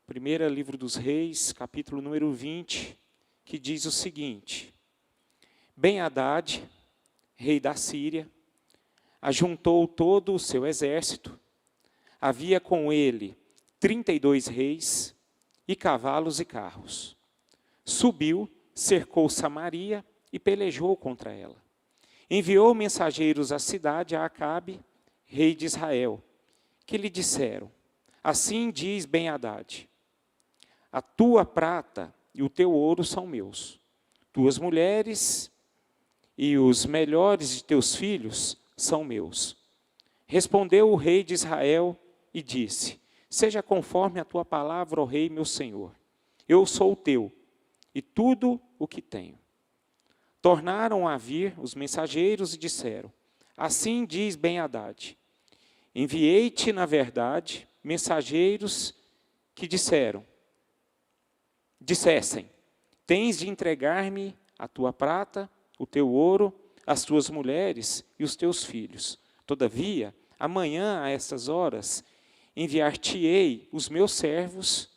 Primeiro livro dos Reis, capítulo número 20, que diz o seguinte: Ben-Hadad, rei da Síria, ajuntou todo o seu exército. Havia com ele 32 reis e cavalos e carros. Subiu, cercou Samaria e pelejou contra ela. Enviou mensageiros à cidade a Acabe, rei de Israel, que lhe disseram: assim diz Ben-Hadad: a tua prata e o teu ouro são meus, tuas mulheres e os melhores de teus filhos são meus. Respondeu o rei de Israel e disse: seja conforme a tua palavra, ó rei meu senhor. Eu sou teu, e tudo o que tenho. Tornaram a vir os mensageiros e disseram: assim diz Ben-Hadad: enviei-te, na verdade, mensageiros que dissessem: tens de entregar-me a tua prata, o teu ouro, as tuas mulheres e os teus filhos. Todavia, amanhã a estas horas, enviar-te-ei os meus servos,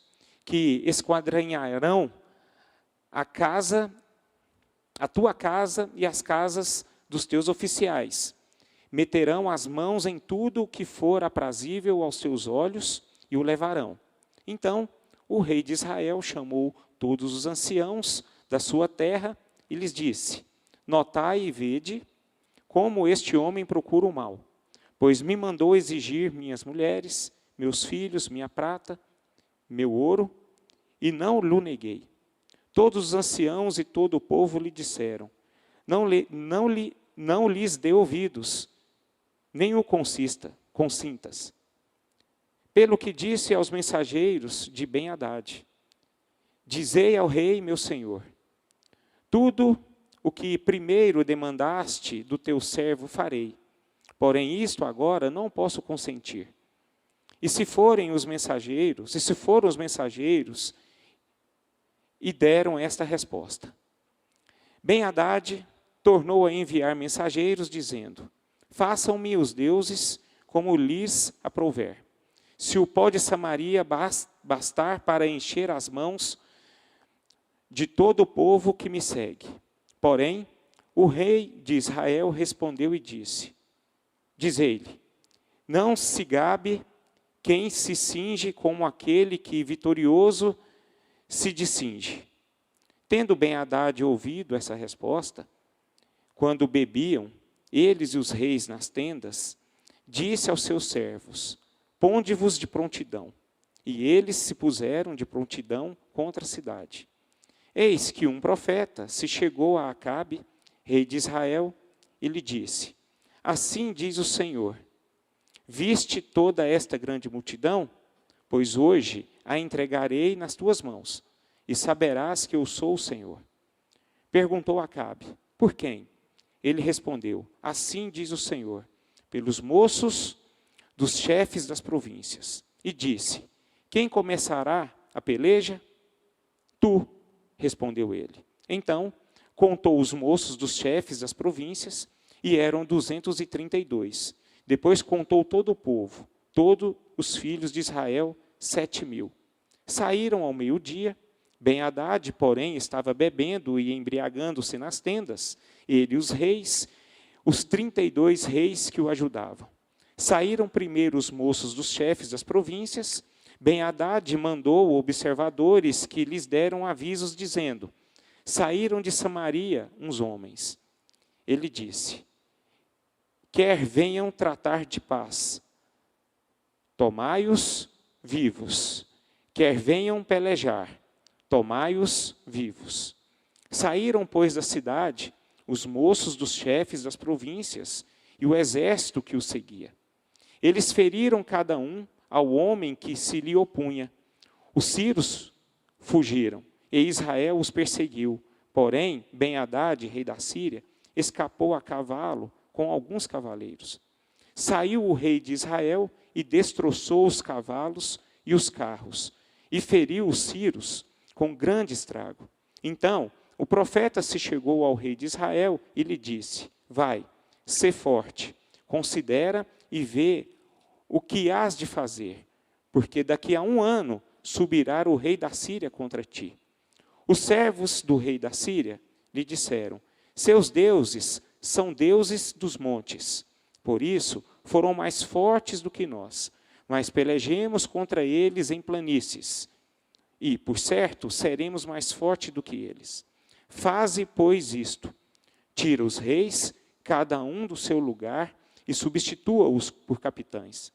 que esquadrinharão a tua casa e as casas dos teus oficiais. Meterão as mãos em tudo o que for aprazível aos teus olhos e o levarão. Então, o rei de Israel chamou todos os anciãos da sua terra e lhes disse: notai e vede como este homem procura o mal, pois me mandou exigir minhas mulheres, meus filhos, minha prata, meu ouro, e não lhe neguei. Todos os anciãos e todo o povo lhe disseram: não lhes dê ouvidos, nem o consintas. Pelo que disse aos mensageiros de Ben-Hadad: dizei ao rei meu senhor: tudo o que primeiro demandaste do teu servo farei, porém isto agora não posso consentir. E se foram os mensageiros, e deram esta resposta. Ben-Hadad tornou a enviar mensageiros, dizendo: façam-me os deuses como lhes aprouver. Se o pó de Samaria bastar para encher as mãos de todo o povo que me segue. Porém, o rei de Israel respondeu e disse: diz-lhe, não se gabe quem se cinge como aquele que vitorioso se descinge. Tendo Ben-Hadad ouvido essa resposta, quando bebiam, eles e os reis nas tendas, disse aos seus servos: ponde-vos de prontidão. E eles se puseram de prontidão contra a cidade. Eis que um profeta se chegou a Acabe, rei de Israel, e lhe disse: assim diz o Senhor: viste toda esta grande multidão? Pois hoje a entregarei nas tuas mãos, e saberás que eu sou o Senhor. Perguntou Acabe: por quem? Ele respondeu: assim diz o Senhor: pelos moços dos chefes das províncias. E disse: quem começará a peleja? Tu, respondeu ele. Então, contou os moços dos chefes das províncias, e eram 232. Depois contou todo o povo, todos os filhos de Israel, 7.000. Saíram ao meio-dia. Ben-Hadad, porém, estava bebendo e embriagando-se nas tendas, ele e os reis, os 32 reis que o ajudavam. Saíram primeiro os moços dos chefes das províncias. Ben-Hadad mandou observadores que lhes deram avisos, dizendo: saíram de Samaria uns homens. Ele disse: quer venham tratar de paz, tomai-os vivos. Quer venham pelejar, tomai-os vivos. Saíram, pois, da cidade os moços dos chefes das províncias e o exército que os seguia. Eles feriram cada um ao homem que se lhe opunha. Os sírios fugiram, e Israel os perseguiu. Porém, Ben-Hadad, rei da Síria, escapou a cavalo com alguns cavaleiros. Saiu o rei de Israel e destroçou os cavalos e os carros, e feriu os sírios com grande estrago. Então, o profeta se chegou ao rei de Israel e lhe disse: vai, sê forte, considera e vê o que hás de fazer, porque daqui a 1 ano subirá o rei da Síria contra ti. Os servos do rei da Síria lhe disseram: seus deuses são deuses dos montes, por isso foram mais fortes do que nós, mas pelejemos contra eles em planícies, e, por certo, seremos mais fortes do que eles. Faze, pois, isto: tira os reis, cada um do seu lugar, e substitua-os por capitães.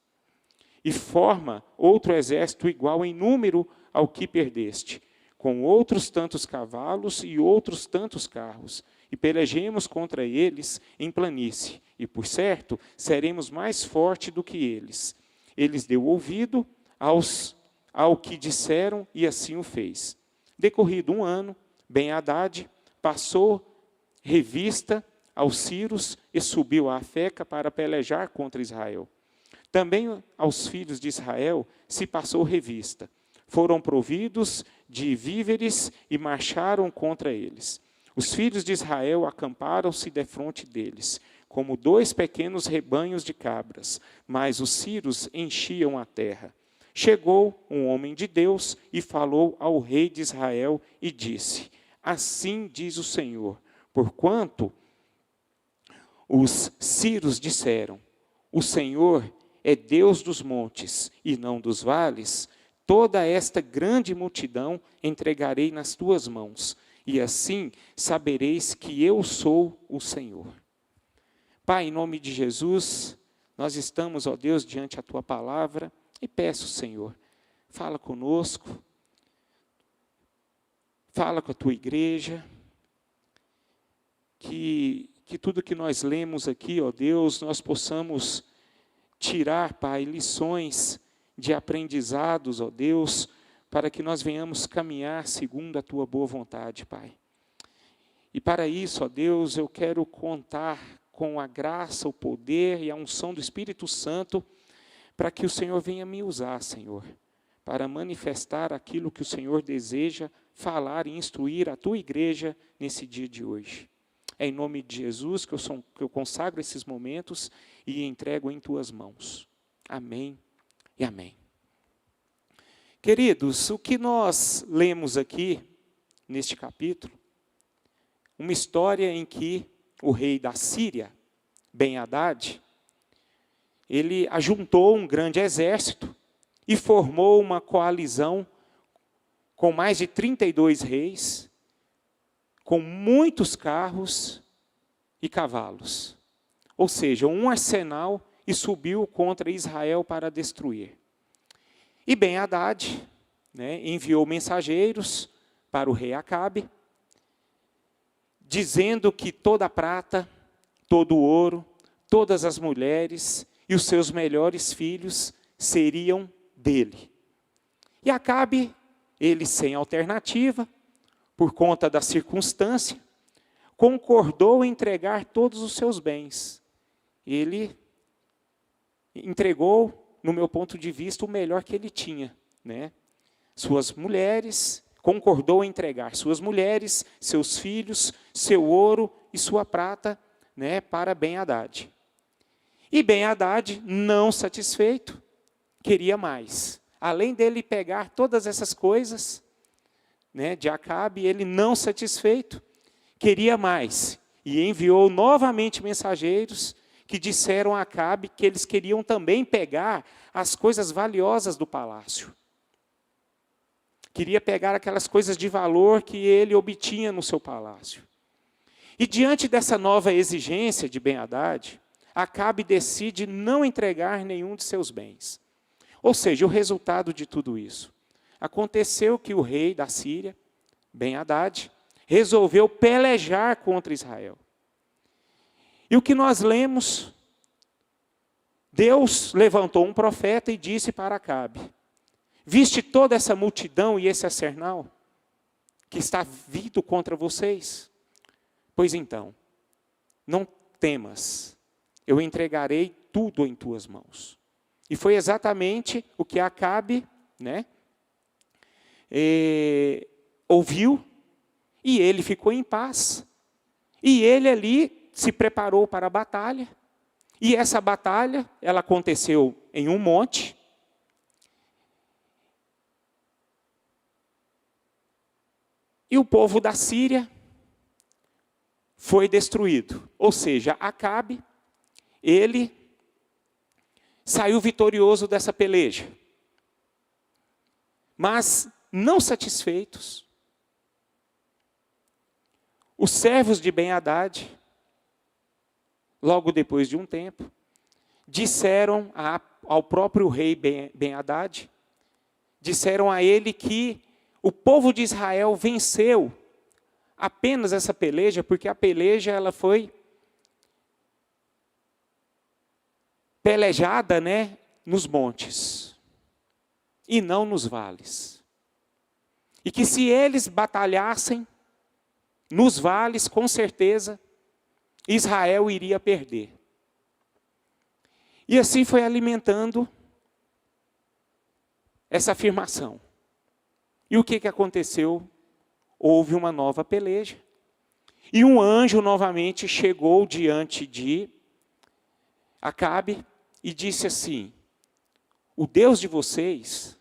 E forma outro exército igual em número ao que perdeste, com outros tantos cavalos e outros tantos carros, e pelejemos contra eles em planície, e, por certo, seremos mais fortes do que eles. Eles deu ouvido ao que disseram, e assim o fez. Decorrido um ano, Ben-Hadad passou revista aos Círios e subiu a Afeca para pelejar contra Israel. Também aos filhos de Israel se passou revista. Foram providos de víveres e marcharam contra eles. Os filhos de Israel acamparam-se defronte deles, como 2 pequenos rebanhos de cabras, mas os sírios enchiam a terra. Chegou um homem de Deus e falou ao rei de Israel e disse: assim diz o Senhor, porquanto os sírios disseram: o Senhor é Deus dos montes e não dos vales, toda esta grande multidão entregarei nas tuas mãos, e assim sabereis que eu sou o Senhor. Pai, em nome de Jesus, nós estamos, ó Deus, diante da tua palavra, e peço, Senhor, fala conosco, fala com a tua igreja, que tudo que nós lemos aqui, ó Deus, nós possamos tirar, Pai, lições de aprendizados, ó Deus, para que nós venhamos caminhar segundo a tua boa vontade, Pai. E para isso, ó Deus, eu quero contar com a graça, o poder e a unção do Espírito Santo, para que o Senhor venha me usar, Senhor, para manifestar aquilo que o Senhor deseja falar e instruir a tua igreja nesse dia de hoje. É em nome de Jesus que eu consagro esses momentos e entrego em tuas mãos. Amém e amém. Queridos, o que nós lemos aqui, neste capítulo, uma história em que o rei da Síria, Ben-Hadad, ele ajuntou um grande exército e formou uma coalizão com mais de 32 reis, com muitos carros e cavalos. Ou seja, um arsenal, e subiu contra Israel para destruir. E Ben-Hadad, enviou mensageiros para o rei Acabe, dizendo que toda a prata, todo o ouro, todas as mulheres e os seus melhores filhos seriam dele. E Acabe, ele sem alternativa, por conta da circunstância, concordou em entregar todos os seus bens. Ele entregou, no meu ponto de vista, o melhor que ele tinha, Suas mulheres, concordou em entregar suas mulheres, seus filhos, seu ouro e sua prata, para Ben-Hadad. E Ben-Hadad, não satisfeito, queria mais. Além dele pegar todas essas coisas, de Acabe, ele não satisfeito, queria mais. E enviou novamente mensageiros que disseram a Acabe que eles queriam também pegar as coisas valiosas do palácio. Queria pegar aquelas coisas de valor que ele obtinha no seu palácio. E diante dessa nova exigência de Ben-Hadad, Acabe decide não entregar nenhum de seus bens. Ou seja, o resultado de tudo isso. Aconteceu que o rei da Síria, Ben-Hadad, resolveu pelejar contra Israel. E o que nós lemos, Deus levantou um profeta e disse para Acabe: viste toda essa multidão e esse arsenal que está vindo contra vocês? Pois então, não temas, eu entregarei tudo em tuas mãos. E foi exatamente o que Acabe, ouviu, e ele ficou em paz. E ele ali se preparou para a batalha, e essa batalha, ela aconteceu em um monte, E o povo da Síria foi destruído. Ou seja, Acabe, ele saiu vitorioso dessa peleja. Mas, não satisfeitos, os servos de Ben-Hadad, logo depois de um tempo, disseram ao próprio rei Ben-Hadad, disseram a ele que o povo de Israel venceu apenas essa peleja, porque a peleja ela foi pelejada, nos montes, e não nos vales. E que se eles batalhassem nos vales, com certeza, Israel iria perder. E assim foi alimentando essa afirmação. E o que aconteceu? Houve uma nova peleja. E um anjo novamente chegou diante de Acabe e disse assim: o Deus de vocês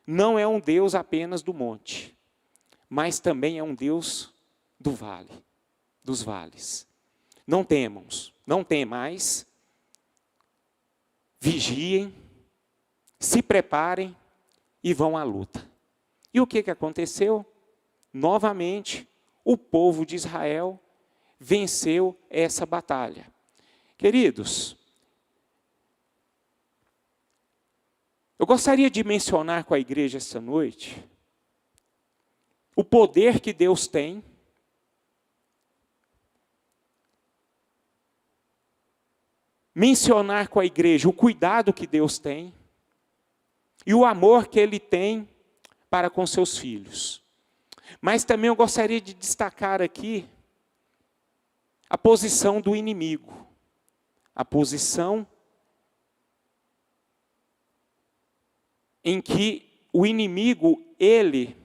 não é um Deus apenas do monte, mas também é um Deus do vale, dos vales. Não temais, vigiem, se preparem e vão à luta. E o que aconteceu? Novamente, o povo de Israel venceu essa batalha. Queridos, eu gostaria de mencionar com a igreja esta noite o poder que Deus tem mencionar com a igreja o cuidado que Deus tem e o amor que Ele tem para com seus filhos. Mas também eu gostaria de destacar aqui a posição do inimigo, a posição em que o inimigo, ele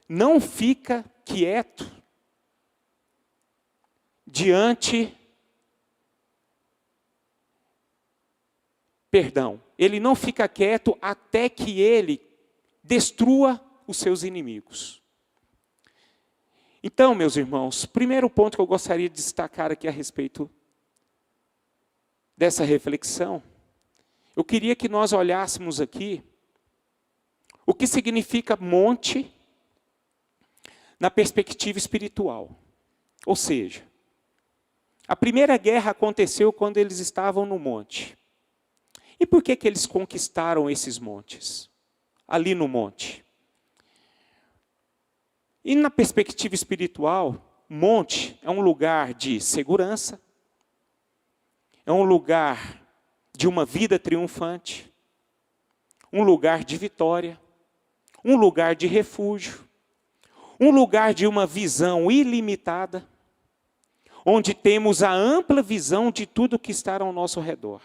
não fica quieto ele não fica quieto até que ele destrua os seus inimigos. Então, meus irmãos, primeiro ponto que eu gostaria de destacar aqui a respeito dessa reflexão, eu queria que nós olhássemos aqui o que significa monte na perspectiva espiritual. Ou seja, a primeira guerra aconteceu quando eles estavam no monte. E por que eles conquistaram esses montes? Ali no monte. E na perspectiva espiritual, monte é um lugar de segurança, é um lugar de uma vida triunfante, um lugar de vitória, um lugar de refúgio, um lugar de uma visão ilimitada, onde temos a ampla visão de tudo que está ao nosso redor.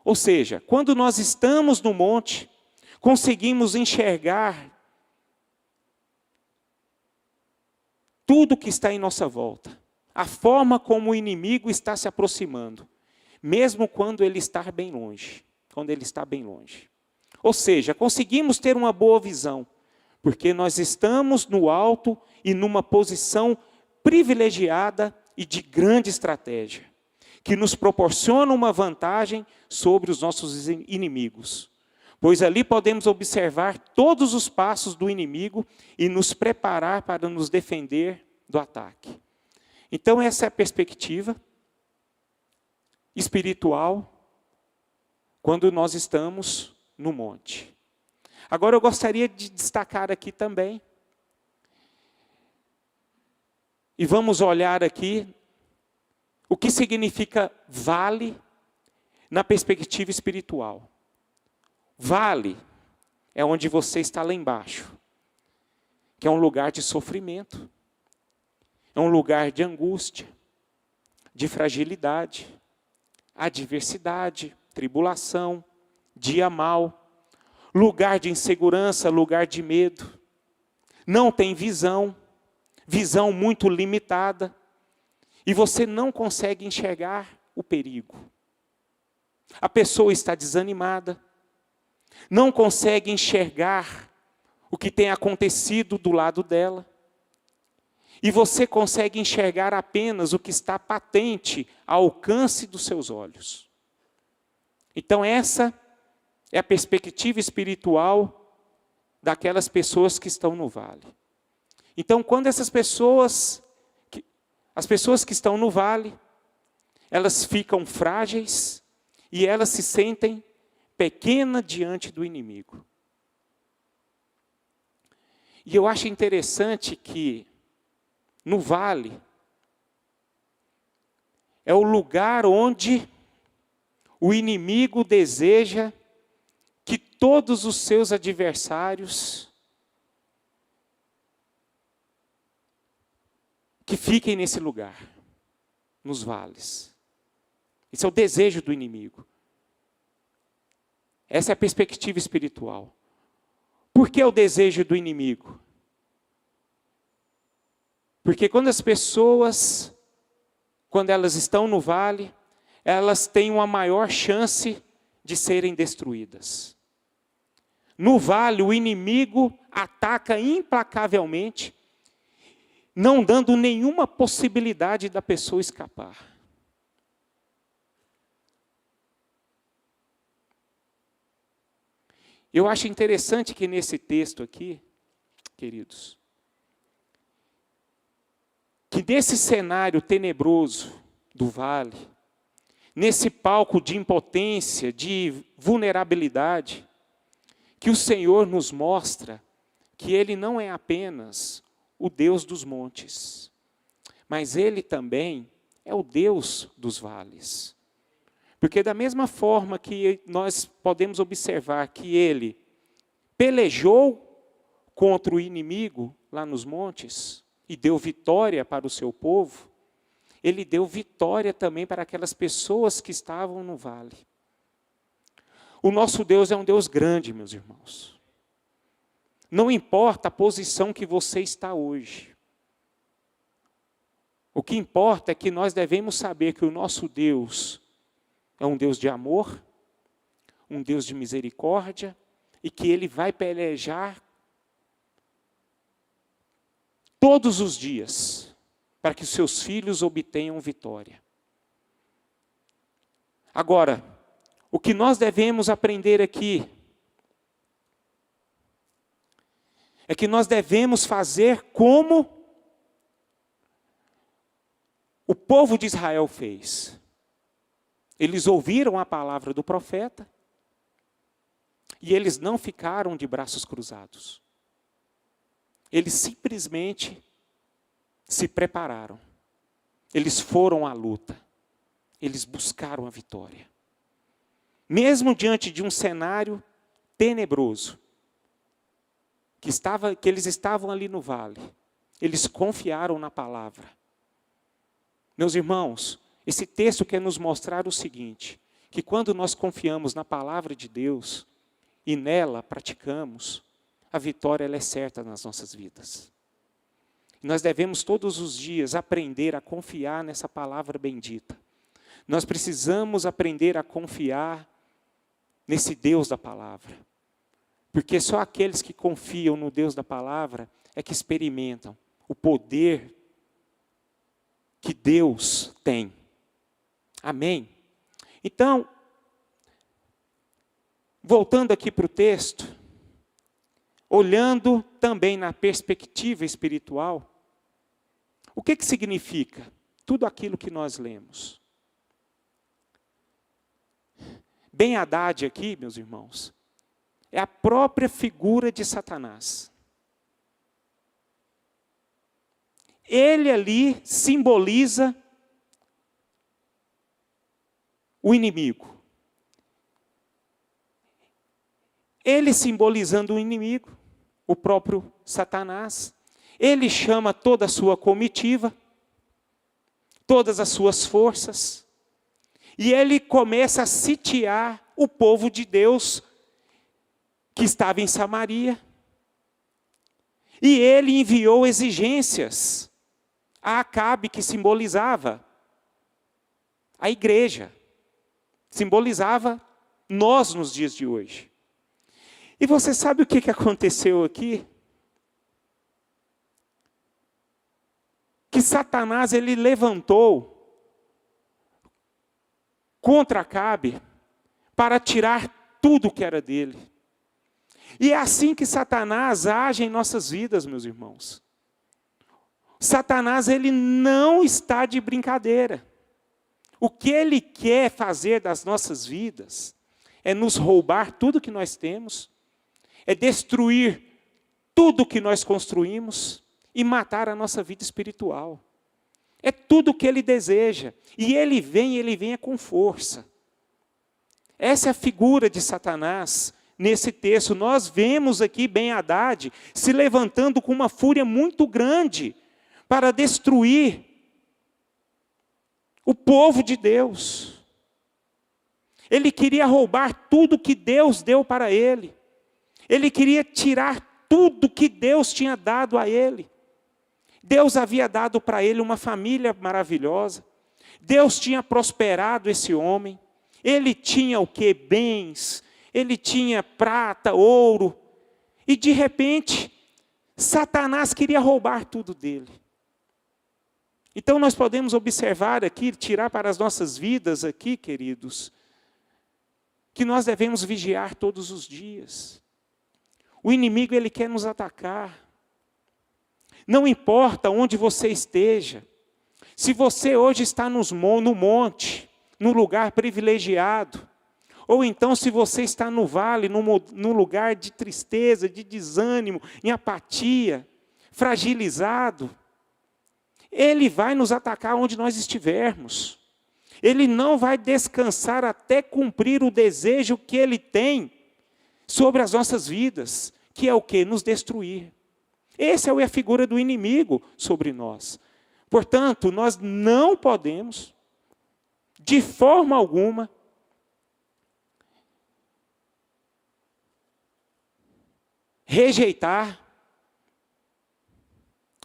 Ou seja, quando nós estamos no monte, conseguimos enxergar tudo que está em nossa volta, a forma como o inimigo está se aproximando, mesmo quando ele está bem longe, Ou seja, conseguimos ter uma boa visão, porque nós estamos no alto e numa posição privilegiada e de grande estratégia, que nos proporciona uma vantagem sobre os nossos inimigos. Pois ali podemos observar todos os passos do inimigo e nos preparar para nos defender do ataque. Então essa é a perspectiva espiritual quando nós estamos no monte. Agora eu gostaria de destacar aqui também, e vamos olhar aqui o que significa vale na perspectiva espiritual. Vale é onde você está lá embaixo, que é um lugar de sofrimento, é um lugar de angústia, de fragilidade, adversidade, tribulação, dia mau, lugar de insegurança, lugar de medo, não tem visão muito limitada, e você não consegue enxergar o perigo. A pessoa está desanimada, não consegue enxergar o que tem acontecido do lado dela. E você consegue enxergar apenas o que está patente ao alcance dos seus olhos. Então essa é a perspectiva espiritual daquelas pessoas que estão no vale. Então quando as pessoas que estão no vale, elas ficam frágeis e elas se sentem pequenas diante do inimigo. E eu acho interessante que no vale é o lugar onde o inimigo deseja que todos os seus adversários que fiquem nesse lugar, nos vales. Esse é o desejo do inimigo. Essa é a perspectiva espiritual. Por que o desejo do inimigo? Porque quando as pessoas, quando elas estão no vale, elas têm uma maior chance de serem destruídas. No vale, o inimigo ataca implacavelmente, não dando nenhuma possibilidade da pessoa escapar. Eu acho interessante que nesse texto aqui, queridos, que nesse cenário tenebroso do vale, nesse palco de impotência, de vulnerabilidade, que o Senhor nos mostra que Ele não é apenas o Deus dos montes, mas Ele também é o Deus dos vales. Porque da mesma forma que nós podemos observar que Ele pelejou contra o inimigo lá nos montes e deu vitória para o seu povo, Ele deu vitória também para aquelas pessoas que estavam no vale. O nosso Deus é um Deus grande, meus irmãos. Não importa a posição que você está hoje. O que importa é que nós devemos saber que o nosso Deus é um Deus de amor, um Deus de misericórdia, e que Ele vai pelejar todos os dias, para que os seus filhos obtenham vitória. Agora, o que nós devemos aprender aqui é que nós devemos fazer como o povo de Israel fez. Eles ouviram a palavra do profeta e eles não ficaram de braços cruzados. Eles simplesmente se prepararam. Eles foram à luta. Eles buscaram a vitória. Mesmo diante de um cenário tenebroso, que eles estavam ali no vale, eles confiaram na palavra. Meus irmãos, esse texto quer nos mostrar o seguinte, que quando nós confiamos na palavra de Deus e nela praticamos, a vitória ela é certa nas nossas vidas. Nós devemos todos os dias aprender a confiar nessa palavra bendita. Nós precisamos aprender a confiar nesse Deus da palavra. Porque só aqueles que confiam no Deus da palavra é que experimentam o poder que Deus tem. Amém? Então, voltando aqui para o texto, olhando também na perspectiva espiritual, o que significa tudo aquilo que nós lemos? Ben-Hadad aqui, meus irmãos, é a própria figura de Satanás. Ele ali simboliza o inimigo. Ele simbolizando o inimigo, o próprio Satanás. Ele chama toda a sua comitiva, todas as suas forças, e ele começa a sitiar o povo de Deus que estava em Samaria. E ele enviou exigências a Acabe, que simbolizava a igreja, simbolizava nós nos dias de hoje. E você sabe o que aconteceu aqui? Que Satanás, ele levantou contra Acabe para tirar tudo que era dele. E é assim que Satanás age em nossas vidas, meus irmãos. Satanás, ele não está de brincadeira. O que ele quer fazer das nossas vidas é nos roubar tudo que nós temos, é destruir tudo que nós construímos e matar a nossa vida espiritual. É tudo o que ele deseja. E ele vem com força. Essa é a figura de Satanás nesse texto. Nós vemos aqui Ben-Hadad se levantando com uma fúria muito grande para destruir o povo de Deus. Ele queria roubar tudo que Deus deu para ele. Ele queria tirar tudo que Deus tinha dado a ele. Deus havia dado para ele uma família maravilhosa. Deus tinha prosperado esse homem. Ele tinha o quê? Bens. Ele tinha prata, ouro. E de repente, Satanás queria roubar tudo dele. Então nós podemos observar aqui, tirar para as nossas vidas aqui, queridos, que nós devemos vigiar todos os dias. O inimigo, ele quer nos atacar. Não importa onde você esteja, se você hoje está no monte, no lugar privilegiado, ou então se você está no vale, num lugar de tristeza, de desânimo, em apatia, fragilizado, ele vai nos atacar onde nós estivermos. Ele não vai descansar até cumprir o desejo que ele tem sobre as nossas vidas, que é o quê? Nos destruir. Essa é a figura do inimigo sobre nós. Portanto, nós não podemos, de forma alguma, rejeitar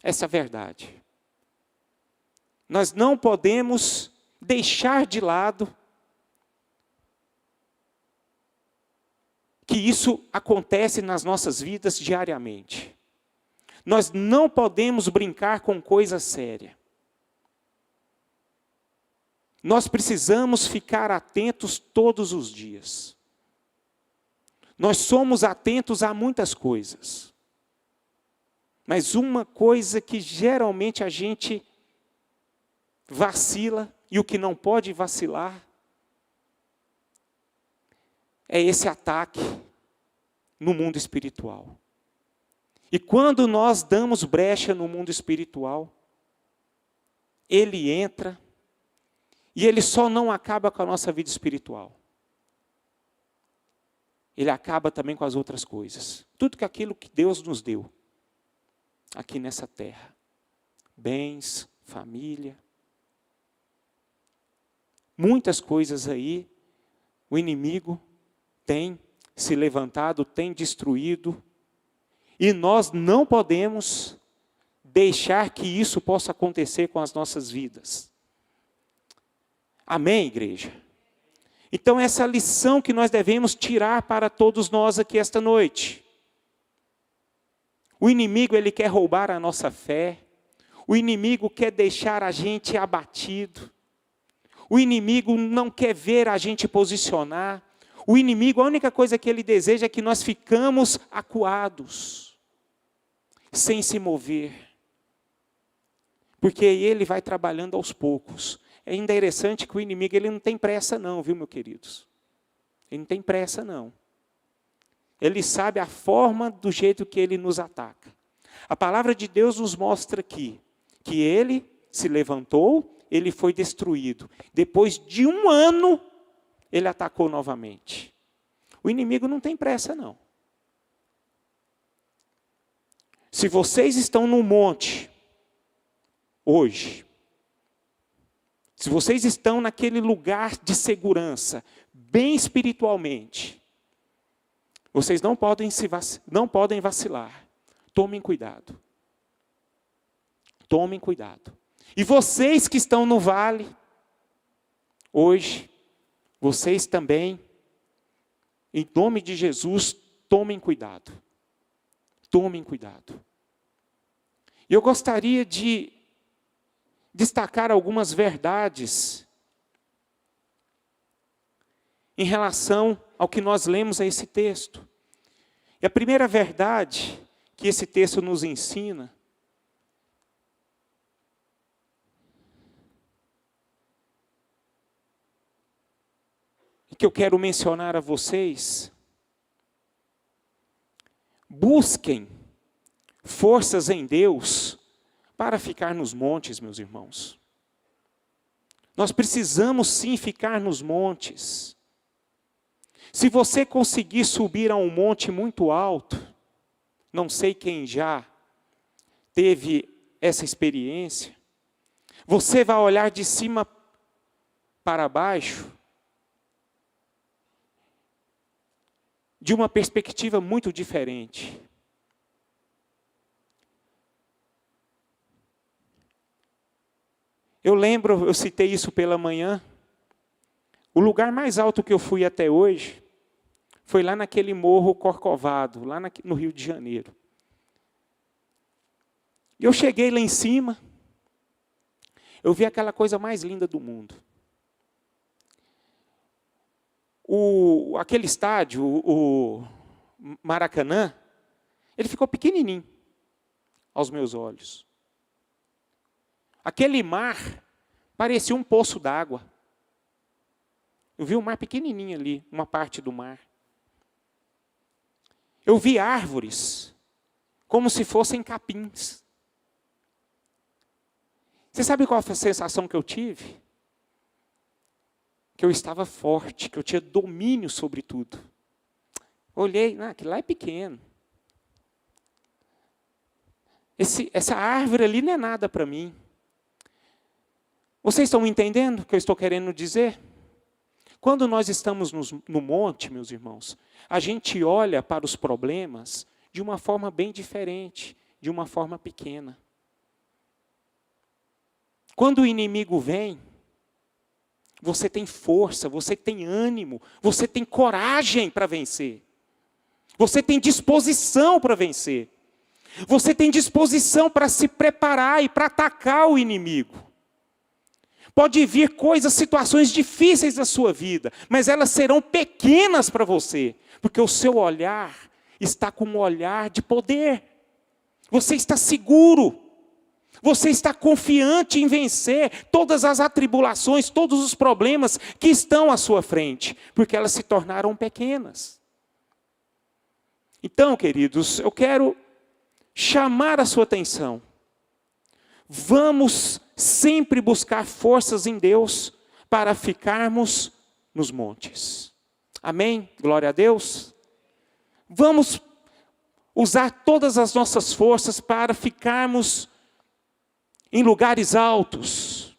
essa verdade. Nós não podemos deixar de lado que isso acontece nas nossas vidas diariamente. Nós não podemos brincar com coisa séria. Nós precisamos ficar atentos todos os dias. Nós somos atentos a muitas coisas. Mas uma coisa que geralmente a gente vacila, e o que não pode vacilar, é esse ataque no mundo espiritual. E quando nós damos brecha no mundo espiritual, ele entra e ele só não acaba com a nossa vida espiritual. Ele acaba também com as outras coisas. Tudo que aquilo que Deus nos deu aqui nessa terra. Bens, família. Muitas coisas aí, o inimigo tem se levantado, tem destruído. E nós não podemos deixar que isso possa acontecer com as nossas vidas. Amém, igreja? Então, essa lição que nós devemos tirar para todos nós aqui esta noite. O inimigo, ele quer roubar a nossa fé. O inimigo quer deixar a gente abatido. O inimigo não quer ver a gente posicionar. O inimigo, a única coisa que ele deseja é que nós ficamos acuados, sem se mover. Porque ele vai trabalhando aos poucos. É interessante que o inimigo, ele não tem pressa não, viu, meus queridos? Ele não tem pressa não. Ele sabe a forma do jeito que ele nos ataca. A palavra de Deus nos mostra aqui que ele se levantou, ele foi destruído. Depois de 1 ano, ele atacou novamente. O inimigo não tem pressa não. Se vocês estão no monte, hoje, se vocês estão naquele lugar de segurança, bem espiritualmente, vocês não podem vacilar. Tomem cuidado. Tomem cuidado. E vocês que estão no vale, hoje, vocês também, em nome de Jesus, tomem cuidado. Tomem cuidado. Eu gostaria de destacar algumas verdades em relação ao que nós lemos a esse texto. E a primeira verdade que esse texto nos ensina e que eu quero mencionar a vocês: busquem forças em Deus para ficar nos montes, meus irmãos. Nós precisamos sim ficar nos montes. Se você conseguir subir a um monte muito alto, não sei quem já teve essa experiência, você vai olhar de cima para baixo de uma perspectiva muito diferente. Eu lembro, eu citei isso pela manhã, o lugar mais alto que eu fui até hoje foi lá naquele Morro Corcovado, lá no Rio de Janeiro. E eu cheguei lá em cima, eu vi aquela coisa mais linda do mundo. Aquele estádio, o Maracanã, ele ficou pequenininho aos meus olhos. Aquele mar parecia um poço d'água. Eu vi um mar pequenininho ali, uma parte do mar. Eu vi árvores como se fossem capins. Você sabe qual foi a sensação que eu tive? Que eu estava forte, que eu tinha domínio sobre tudo. Olhei, aquilo lá é pequeno. Essa árvore ali não é nada para mim. Vocês estão entendendo o que eu estou querendo dizer? Quando nós estamos no monte, meus irmãos, a gente olha para os problemas de uma forma bem diferente, de uma forma pequena. Quando o inimigo vem, você tem força, você tem ânimo, você tem coragem para vencer. Você tem disposição para vencer. Você tem disposição para se preparar e para atacar o inimigo. Pode vir coisas, situações difíceis da sua vida, mas elas serão pequenas para você, porque o seu olhar está com um olhar de poder. Você está seguro. Você está confiante em vencer todas as atribulações, todos os problemas que estão à sua frente, porque elas se tornaram pequenas. Então, queridos, eu quero chamar a sua atenção. Vamos sempre buscar forças em Deus para ficarmos nos montes. Amém? Glória a Deus. Vamos usar todas as nossas forças para ficarmos em lugares altos.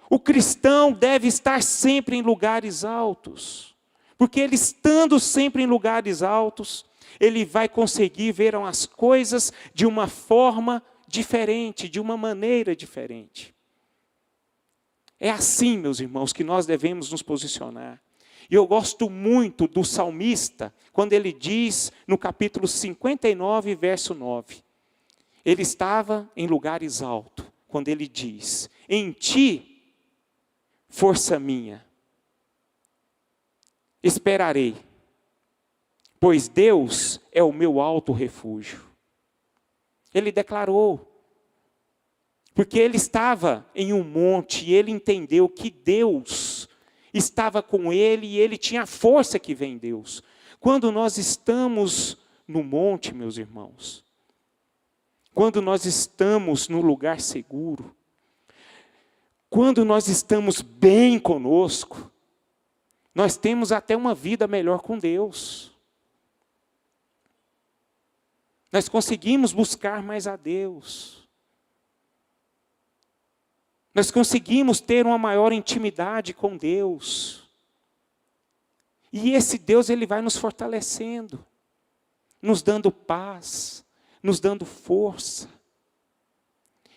O cristão deve estar sempre em lugares altos, porque ele estando sempre em lugares altos, ele vai conseguir ver as coisas de uma forma diferente, de uma maneira diferente. É assim, meus irmãos, que nós devemos nos posicionar. E eu gosto muito do salmista, quando ele diz no capítulo 59, verso 9. Ele estava em lugares altos, quando ele diz: em ti, força minha, esperarei, pois Deus é o meu alto refúgio. Ele declarou, porque ele estava em um monte e ele entendeu que Deus estava com ele e ele tinha a força que vem em Deus. Quando nós estamos no monte, meus irmãos, quando nós estamos no lugar seguro, quando nós estamos bem conosco, nós temos até uma vida melhor com Deus. Nós conseguimos buscar mais a Deus. Nós conseguimos ter uma maior intimidade com Deus. E esse Deus, ele vai nos fortalecendo, nos dando paz, nos dando força.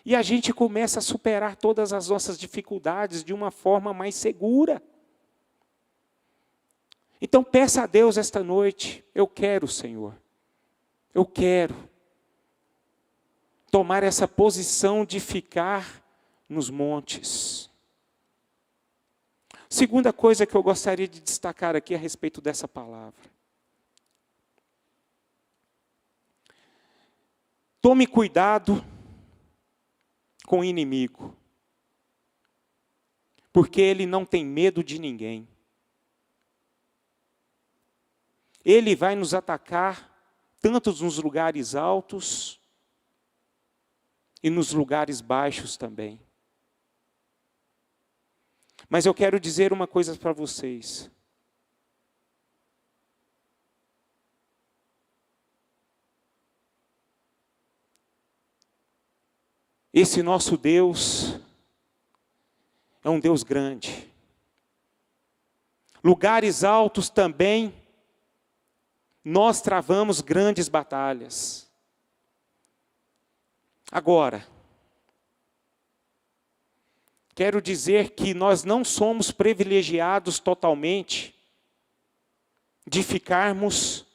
E a gente começa a superar todas as nossas dificuldades de uma forma mais segura. Então peça a Deus esta noite, eu quero, Senhor, eu quero tomar essa posição de ficar nos montes. Segunda coisa que eu gostaria de destacar aqui a respeito dessa palavra. Tome cuidado com o inimigo, porque ele não tem medo de ninguém. Ele vai nos atacar tanto nos lugares altos e nos lugares baixos também. Mas eu quero dizer uma coisa para vocês. Esse nosso Deus é um Deus grande. Lugares altos também, nós travamos grandes batalhas. Agora, quero dizer que nós não somos privilegiados totalmente de ficarmos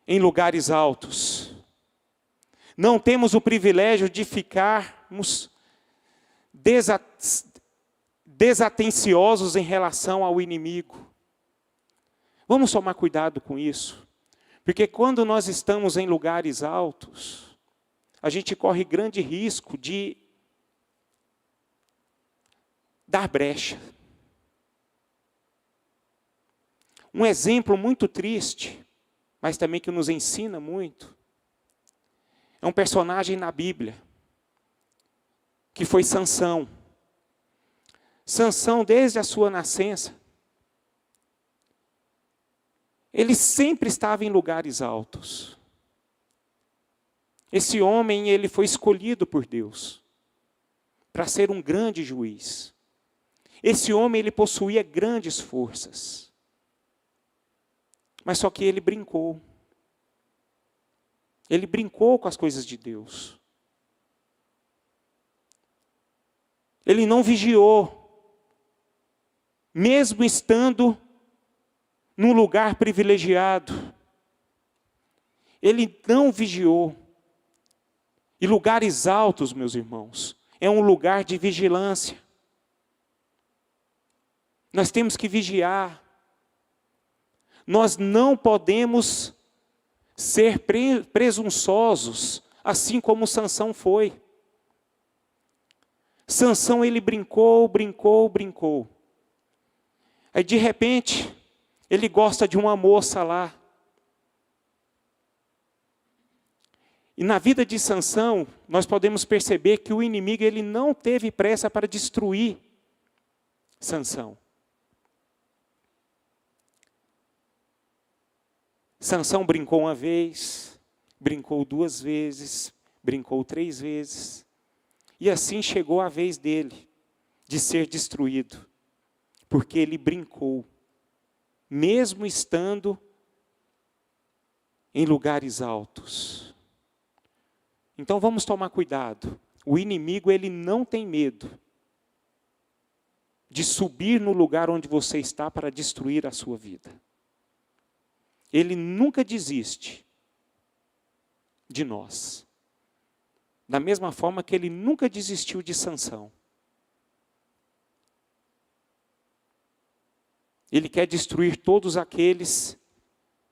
em lugares altos. Não temos o privilégio de ficarmos desatenciosos em relação ao inimigo. Vamos tomar cuidado com isso, porque quando nós estamos em lugares altos, a gente corre grande risco de dar brecha. Um exemplo muito triste, mas também que nos ensina muito, é um personagem na Bíblia, que foi Sansão. Sansão, desde a sua nascença, ele sempre estava em lugares altos. Esse homem, ele foi escolhido por Deus para ser um grande juiz. Esse homem, ele possuía grandes forças. Mas só que ele brincou. Ele brincou com as coisas de Deus. Ele não vigiou, mesmo estando num lugar privilegiado. Ele não vigiou. E lugares altos, meus irmãos, é um lugar de vigilância. Nós temos que vigiar. Nós não podemos ser presunçosos, assim como Sansão foi. Sansão, ele brincou. Aí, de repente, ele gosta de uma moça lá. E na vida de Sansão, nós podemos perceber que o inimigo, ele não teve pressa para destruir Sansão. Sansão brincou uma vez, brincou 2 vezes, brincou 3 vezes. E assim chegou a vez dele de ser destruído. Porque ele brincou, mesmo estando em lugares altos. Então vamos tomar cuidado. O inimigo, ele não tem medo de subir no lugar onde você está para destruir a sua vida. Ele nunca desiste de nós. Da mesma forma que ele nunca desistiu de Sansão. Ele quer destruir todos aqueles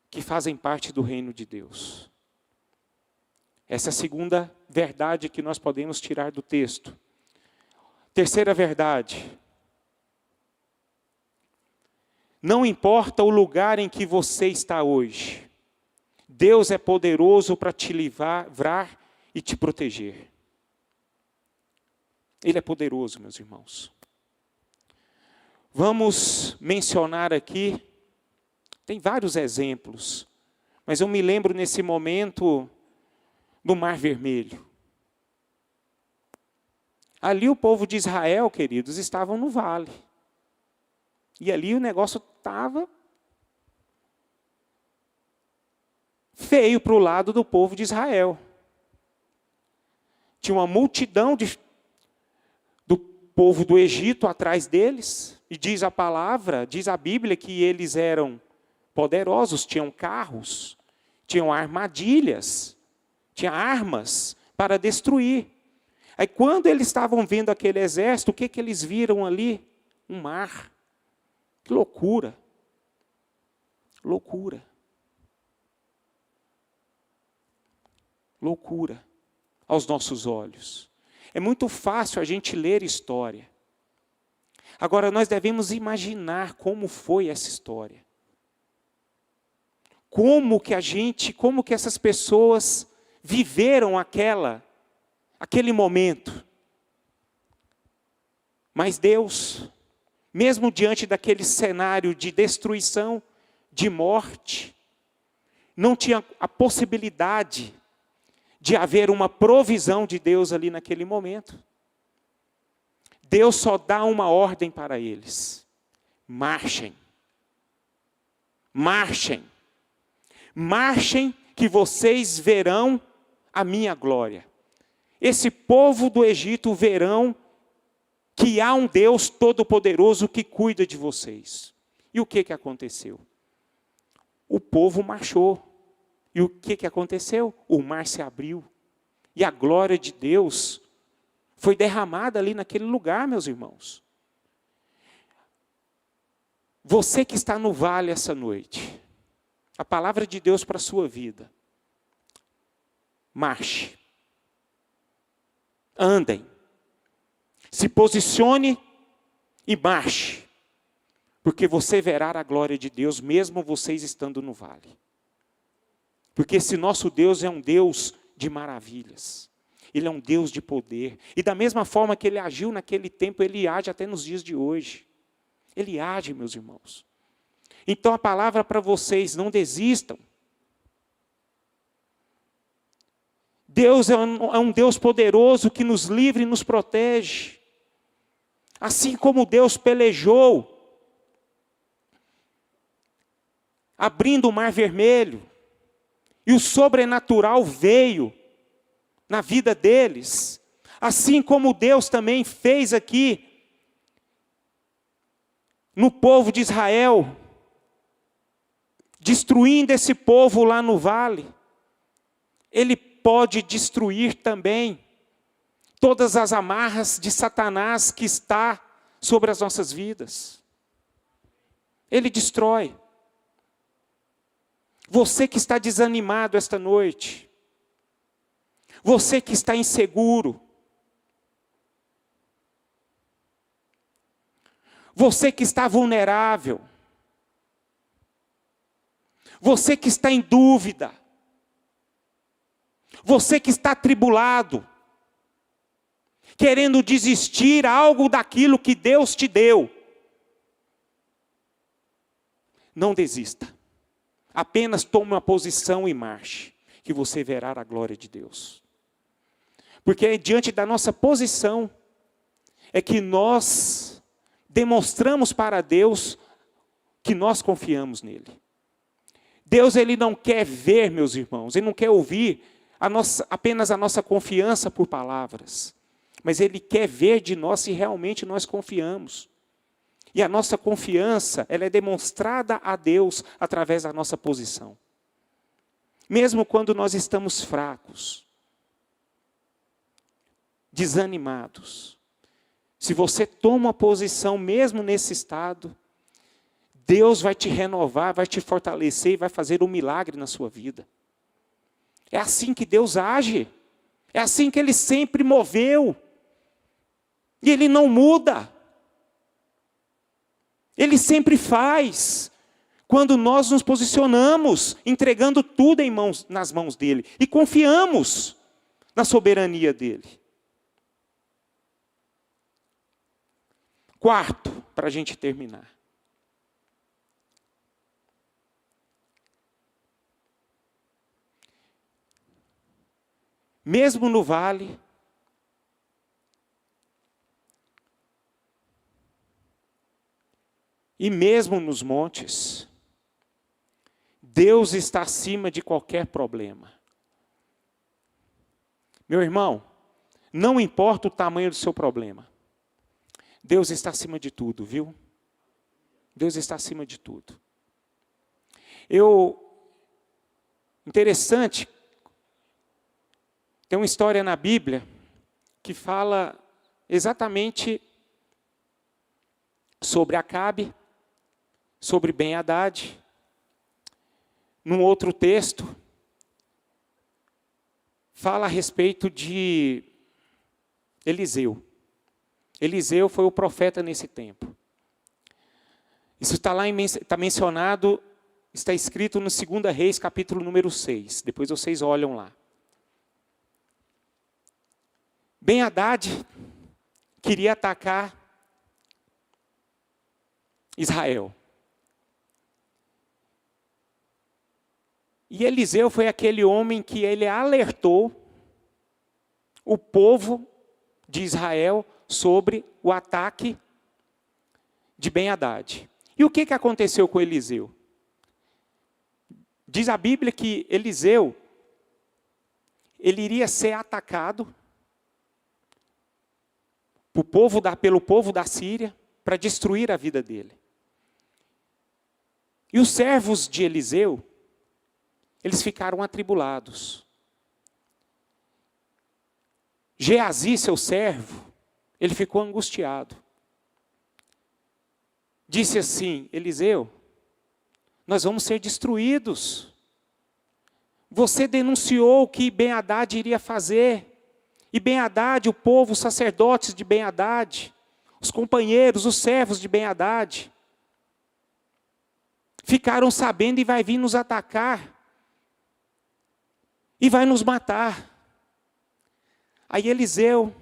que fazem parte do reino de Deus. Essa é a segunda verdade que nós podemos tirar do texto. Terceira verdade. Não importa o lugar em que você está hoje, Deus é poderoso para te livrar e te proteger. Ele é poderoso, meus irmãos. Vamos mencionar aqui, tem vários exemplos, mas eu me lembro nesse momento do Mar Vermelho. Ali o povo de Israel, queridos, estavam no vale. E ali o negócio estava feio para o lado do povo de Israel. Tinha uma multidão do povo do Egito atrás deles. e diz a palavra, diz a Bíblia que eles eram poderosos, tinham carros, tinham armadilhas, tinham armas para destruir. Aí quando eles estavam vendo aquele exército, o que eles viram ali? Um mar. Que loucura. Loucura. Loucura aos nossos olhos. É muito fácil a gente ler história. Agora nós devemos imaginar como foi essa história. Como que essas pessoas viveram aquele momento. Mas Deus, mesmo diante daquele cenário de destruição, de morte, não tinha a possibilidade de haver uma provisão de Deus ali naquele momento. Deus só dá uma ordem para eles: marchem. Marchem. Marchem que vocês verão a minha glória. Esse povo do Egito verão que há um Deus todo-poderoso que cuida de vocês. E o que aconteceu? O povo marchou. E o que aconteceu? O mar se abriu. E a glória de Deus foi derramada ali naquele lugar, meus irmãos. Você que está no vale essa noite, a palavra de Deus para a sua vida: marche. Andem. Se posicione e marche. Porque você verá a glória de Deus, mesmo vocês estando no vale. Porque esse nosso Deus é um Deus de maravilhas. Ele é um Deus de poder. E da mesma forma que Ele agiu naquele tempo, Ele age até nos dias de hoje. Ele age, meus irmãos. Então a palavra para vocês: não desistam. Deus é um Deus poderoso que nos livra e nos protege. Assim como Deus pelejou, abrindo o mar vermelho, e o sobrenatural veio na vida deles, assim como Deus também fez aqui no povo de Israel, destruindo esse povo lá no vale. Ele pode destruir também todas as amarras de Satanás que está sobre as nossas vidas. Ele destrói. Você que está desanimado esta noite, você que está inseguro, você que está vulnerável, você que está em dúvida, você que está atribulado, querendo desistir algo daquilo que Deus te deu, não desista. Apenas tome uma posição e marche, que você verá a glória de Deus. Porque é diante da nossa posição é que nós demonstramos para Deus que nós confiamos nele. Deus, Ele não quer ver, meus irmãos, Ele não quer ouvir apenas a nossa confiança por palavras, mas Ele quer ver de nós se realmente nós confiamos. E a nossa confiança, ela é demonstrada a Deus através da nossa posição. Mesmo quando nós estamos fracos, desanimados, se você toma uma posição mesmo nesse estado, Deus vai te renovar, vai te fortalecer e vai fazer um milagre na sua vida. É assim que Deus age. É assim que Ele sempre moveu. E Ele não muda. Ele sempre faz. Quando nós nos posicionamos, entregando tudo nas mãos dEle. E confiamos na soberania dEle. Quarto, para a gente terminar. Mesmo no vale, e mesmo nos montes, Deus está acima de qualquer problema. Meu irmão, não importa o tamanho do seu problema, Deus está acima de tudo, viu? Deus está acima de tudo. Interessante, tem uma história na Bíblia que fala exatamente sobre Acabe, sobre Ben-Hadad. Num outro texto, fala a respeito de Eliseu. Eliseu foi o profeta nesse tempo. Isso está mencionado, está escrito no 2 Reis, capítulo número 6. Depois vocês olham lá. Ben-Hadad queria atacar Israel. E Eliseu foi aquele homem que ele alertou o povo de Israel sobre o ataque de Ben-Hadad. E o que aconteceu com Eliseu? Diz a Bíblia que Eliseu, ele iria ser atacado pelo povo da Síria para destruir a vida dele. E os servos de Eliseu, eles ficaram atribulados. Geazi, seu servo, ele ficou angustiado. Disse assim: Eliseu, nós vamos ser destruídos. Você denunciou o que Ben-Hadad iria fazer. E Ben-Hadad, o povo, os sacerdotes de Ben-Hadad, os companheiros, os servos de Ben-Hadad, ficaram sabendo e vai vir nos atacar. E vai nos matar. Aí Eliseu,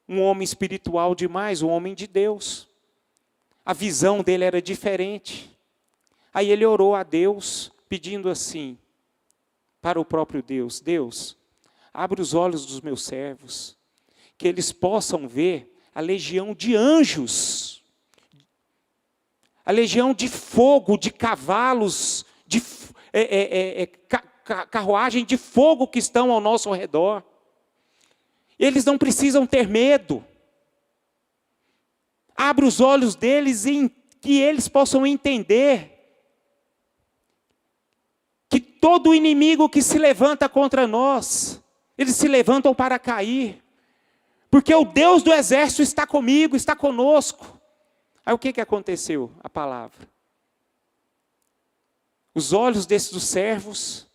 um homem espiritual demais, um homem de Deus, a visão dele era diferente. Aí ele orou a Deus, pedindo assim, para o próprio Deus: Deus, abre os olhos dos meus servos, que eles possam ver a legião de anjos, a legião de fogo, de cavalos, de carruagem de fogo que estão ao nosso redor. Eles não precisam ter medo. Abre os olhos deles e que eles possam entender que todo inimigo que se levanta contra nós, eles se levantam para cair. Porque o Deus do exército está comigo, está conosco. Aí o que aconteceu? A palavra. Os olhos dos servos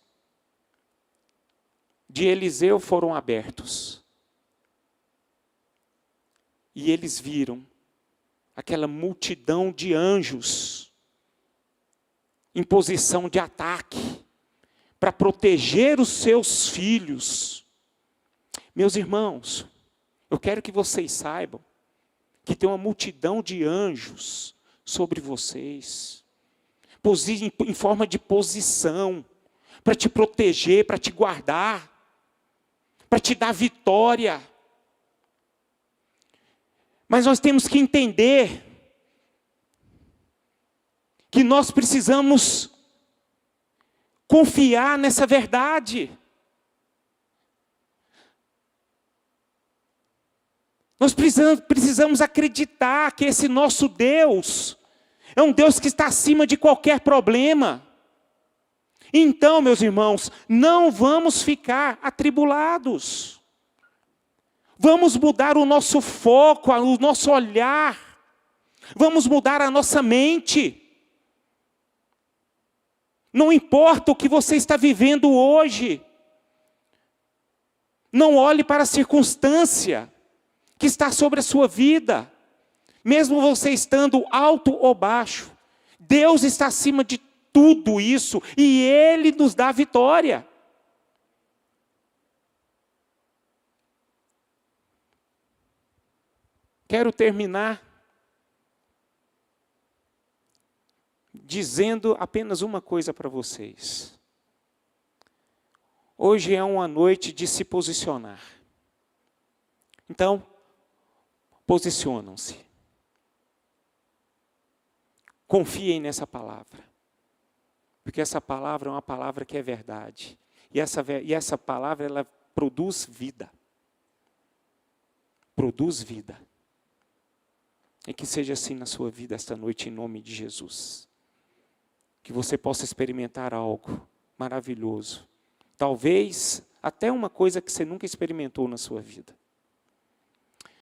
de Eliseu foram abertos. E eles viram aquela multidão de anjos em posição de ataque para proteger os seus filhos. Meus irmãos, eu quero que vocês saibam que tem uma multidão de anjos sobre vocês, em forma de posição, para te proteger, para te guardar, para te dar vitória. Mas nós temos que entender que nós precisamos confiar nessa verdade. Nós precisamos acreditar que esse nosso Deus é um Deus que está acima de qualquer problema. Então, meus irmãos, não vamos ficar atribulados. Vamos mudar o nosso foco, o nosso olhar. Vamos mudar a nossa mente. Não importa o que você está vivendo hoje. Não olhe para a circunstância que está sobre a sua vida. Mesmo você estando alto ou baixo, Deus está acima de tudo isso e Ele nos dá vitória. Quero terminar dizendo apenas uma coisa para vocês. Hoje é uma noite de se posicionar. Então, posicionam-se. Confiem nessa palavra. Porque essa palavra é uma palavra que é verdade. E essa palavra, ela produz vida. Produz vida. E que seja assim na sua vida esta noite, em nome de Jesus. Que você possa experimentar algo maravilhoso. Talvez até uma coisa que você nunca experimentou na sua vida.